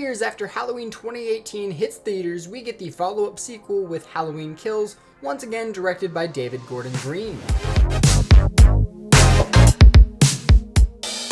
years after Halloween 2018 hits theaters, we get the follow-up sequel with Halloween Kills, once again directed by David Gordon Green.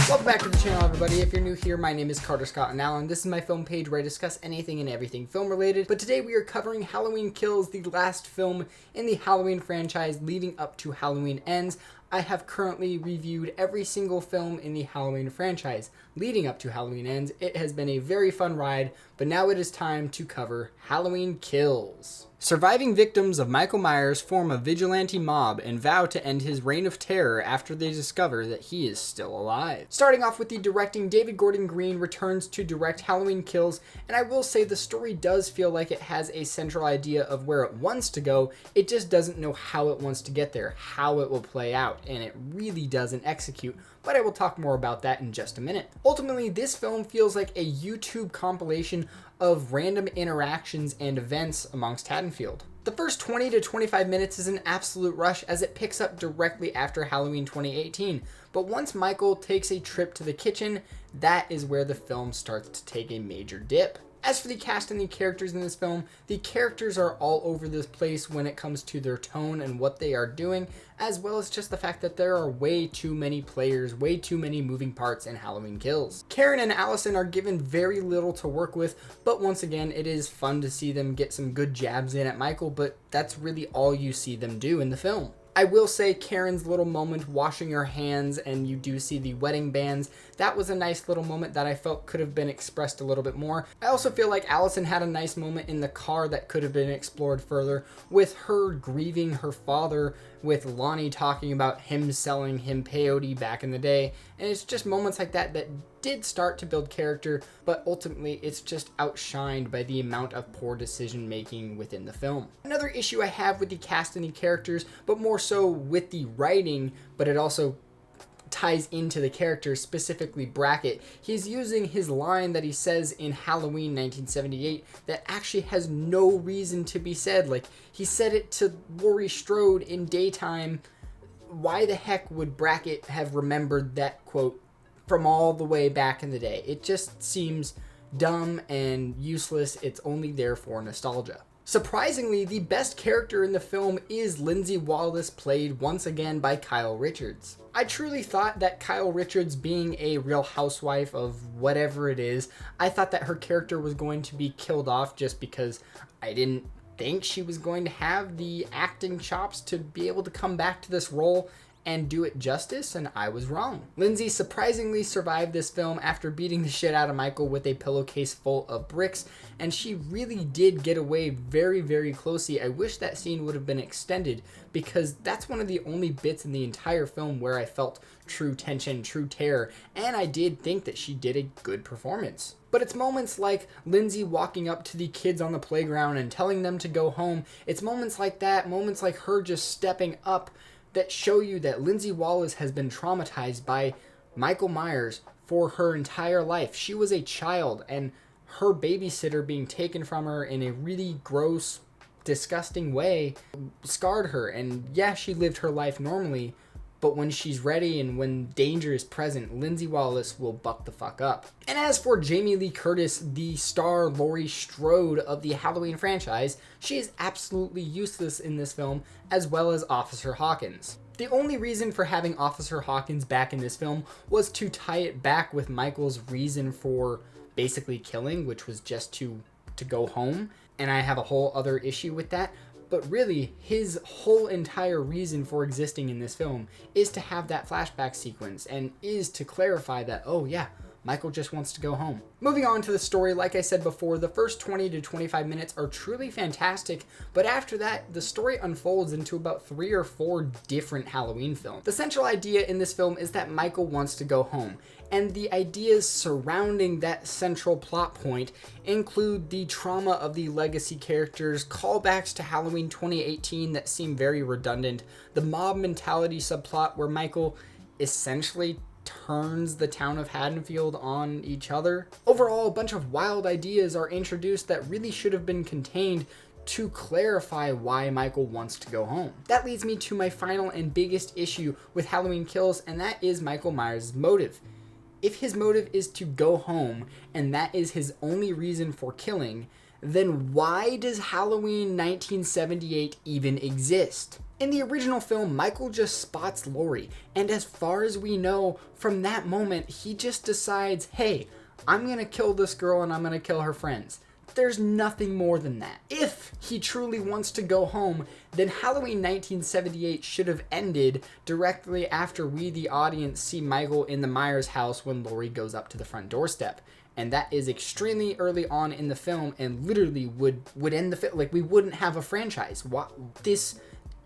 Welcome back to the channel, everybody. If you're new here, my name is Carter Scott and Allen. This is my film page where I discuss anything and everything film related, but today we are covering Halloween Kills, the last film in the Halloween franchise leading up to Halloween Ends. I have currently reviewed every single film in the Halloween franchise leading up to Halloween Ends. It has been a very fun ride, but now it is time to cover Halloween Kills. Surviving victims of Michael Myers form a vigilante mob and vow to end his reign of terror after they discover that he is still alive. Starting off with the directing, David Gordon Green returns to direct Halloween Kills, and I will say the story does feel like it has a central idea of where it wants to go. It just doesn't know how it wants to get there, how it will play out, and it really doesn't execute, but I will talk more about that in just a minute. Ultimately, this film feels like a YouTube compilation of random interactions and events amongst Haddonfield. The first 20 to 25 minutes is an absolute rush as it picks up directly after Halloween 2018, but once Michael takes a trip to the kitchen, that is where the film starts to take a major dip. As for the cast and the characters in this film, the characters are all over this place when it comes to their tone and what they are doing, as well as just the fact that there are way too many players, way too many moving parts in Halloween Kills. Karen and Allison are given very little to work with, but once again, it is fun to see them get some good jabs in at Michael, but that's really all you see them do in the film. I will say Karen's little moment washing her hands and you do see the wedding bands, that was a nice little moment that I felt could have been expressed a little bit more. I also feel like Allison had a nice moment in the car that could have been explored further with her grieving her father, with Lonnie talking about him selling him peyote back in the day, and it's just moments like that that did start to build character, but ultimately it's just outshined by the amount of poor decision making within the film. Another issue I have with the cast and the characters, but more so with the writing, but it also ties into the characters, specifically Brackett. He's using his line that he says in Halloween 1978 that actually has no reason to be said. Like, he said it to Laurie Strode in daytime. Why the heck would Brackett have remembered that quote from all the way back in the day? It just seems dumb and useless. It's only there for nostalgia. Surprisingly, the best character in the film is Lindsay Wallace, played once again by Kyle Richards. I truly thought that Kyle Richards, being a real housewife of whatever it is, I thought that her character was going to be killed off just because I didn't think she was going to have the acting chops to be able to come back to this role and do it justice, and I was wrong. Lindsay surprisingly survived this film after beating the shit out of Michael with a pillowcase full of bricks, and she really did get away very, very closely. I wish that scene would have been extended because that's one of the only bits in the entire film where I felt true tension, true terror, and I did think that she did a good performance. But it's moments like Lindsay walking up to the kids on the playground and telling them to go home. It's moments like that, moments like her just stepping up, that show you that Lindsay Wallace has been traumatized by Michael Myers for her entire life. She was a child, and her babysitter being taken from her in a really gross, disgusting way scarred her. And yeah, she lived her life normally, but when she's ready and when danger is present, Lindsay Wallace will buck the fuck up. And as for Jamie Lee Curtis, the star Laurie Strode of the Halloween franchise, she is absolutely useless in this film, as well as Officer Hawkins. The only reason for having Officer Hawkins back in this film was to tie it back with Michael's reason for basically killing, which was just to go home, and I have a whole other issue with that. But really, his whole entire reason for existing in this film is to have that flashback sequence and is to clarify that, oh yeah, Michael just wants to go home. Moving on to the story, like I said before, the first 20 to 25 minutes are truly fantastic, but after that, the story unfolds into about 3 or 4 different Halloween films. The central idea in this film is that Michael wants to go home, and the ideas surrounding that central plot point include the trauma of the legacy characters, callbacks to Halloween 2018 that seem very redundant, the mob mentality subplot where Michael essentially turns the town of Haddonfield on each other. Overall, a bunch of wild ideas are introduced that really should have been contained to clarify why Michael wants to go home. That leads me to my final and biggest issue with Halloween Kills, and that is Michael Myers' motive. If his motive is to go home and that is his only reason for killing, then why does Halloween 1978 even exist? In the original film, Michael just spots Laurie, and as far as we know, from that moment, he just decides, hey, I'm gonna kill this girl and I'm gonna kill her friends. There's nothing more than that. If he truly wants to go home, then Halloween 1978 should have ended directly after we, the audience, see Michael in the Myers house when Laurie goes up to the front doorstep. And that is extremely early on in the film and literally would end the film. Like, we wouldn't have a franchise. This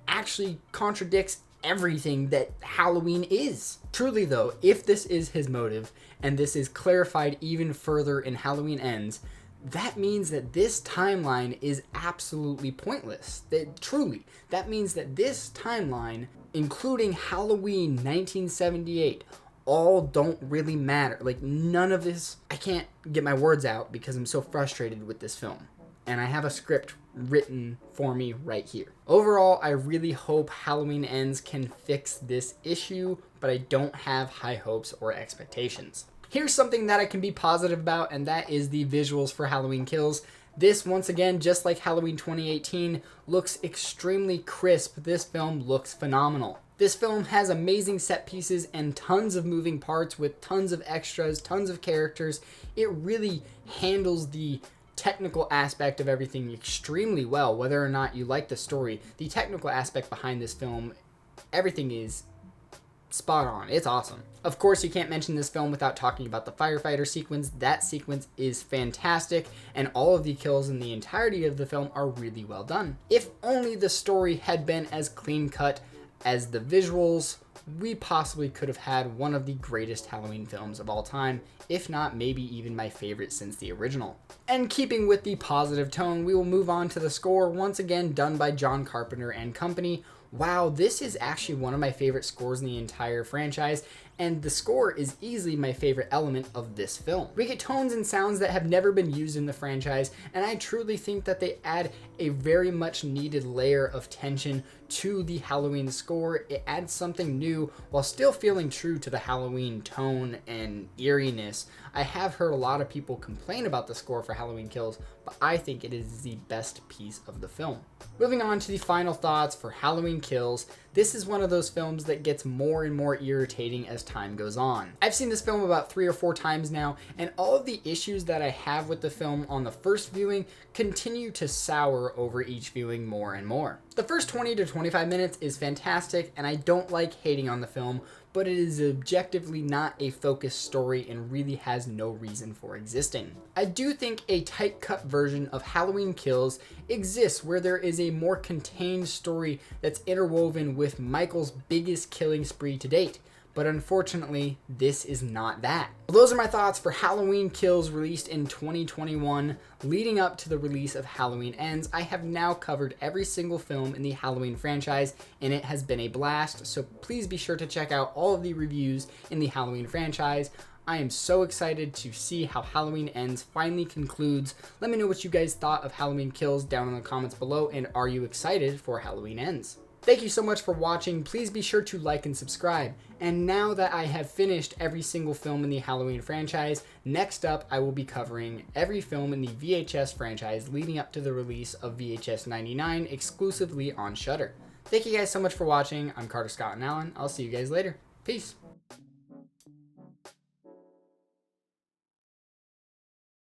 actually contradicts everything that Halloween is. Truly though, if this is his motive, and this is clarified even further in Halloween Ends, that means that this timeline is absolutely pointless. That means that this timeline, including Halloween 1978, all don't really matter. Like, none of this, I can't get my words out because I'm so frustrated with this film. And I have a script written for me right here. Overall, I really hope Halloween Ends can fix this issue, but I don't have high hopes or expectations. Here's something that I can be positive about, and that is the visuals for Halloween Kills. This, once again, just like Halloween 2018, looks extremely crisp. This film looks phenomenal. This film has amazing set pieces and tons of moving parts with tons of extras, tons of characters. It really handles the technical aspect of everything extremely well. Whether or not you like the story, the technical aspect behind this film, everything is spot on. It's awesome. Of course, you can't mention this film without talking about the firefighter sequence. That sequence is fantastic, and all of the kills in the entirety of the film are really well done. If only the story had been as clean cut as the visuals, we possibly could have had one of the greatest Halloween films of all time, if not maybe even my favorite since the original. And keeping with the positive tone, we will move on to the score, once again done by John Carpenter and company. Wow, this is actually one of my favorite scores in the entire franchise, and the score is easily my favorite element of this film. We get tones and sounds that have never been used in the franchise, and I truly think that they add a very much needed layer of tension to the Halloween score. It adds something new while still feeling true to the Halloween tone and eeriness. I have heard a lot of people complain about the score for Halloween Kills, but I think it is the best piece of the film. Moving on to the final thoughts for Halloween Kills, this is one of those films that gets more and more irritating as time goes on. I've seen this film about 3 or 4 times now, and all of the issues that I have with the film on the first viewing continue to sour over each viewing more and more. The first 20 to 25 minutes is fantastic, and I don't like hating on the film, but it is objectively not a focused story and really has no reason for existing. I do think a tight cut version of Halloween Kills exists where there is a more contained story that's interwoven with Michael's biggest killing spree to date. But unfortunately, this is not that. Well, those are my thoughts for Halloween Kills released in 2021, leading up to the release of Halloween Ends. I have now covered every single film in the Halloween franchise, and it has been a blast, so please be sure to check out all of the reviews in the Halloween franchise. I am so excited to see how Halloween Ends finally concludes. Let me know what you guys thought of Halloween Kills down in the comments below, and are you excited for Halloween Ends? Thank you so much for watching. Please be sure to like and subscribe. And now that I have finished every single film in the Halloween franchise, next up I will be covering every film in the VHS franchise leading up to the release of VHS 99 exclusively on Shudder. Thank you guys so much for watching. I'm Carter Scott and Allen. I'll see you guys later. Peace.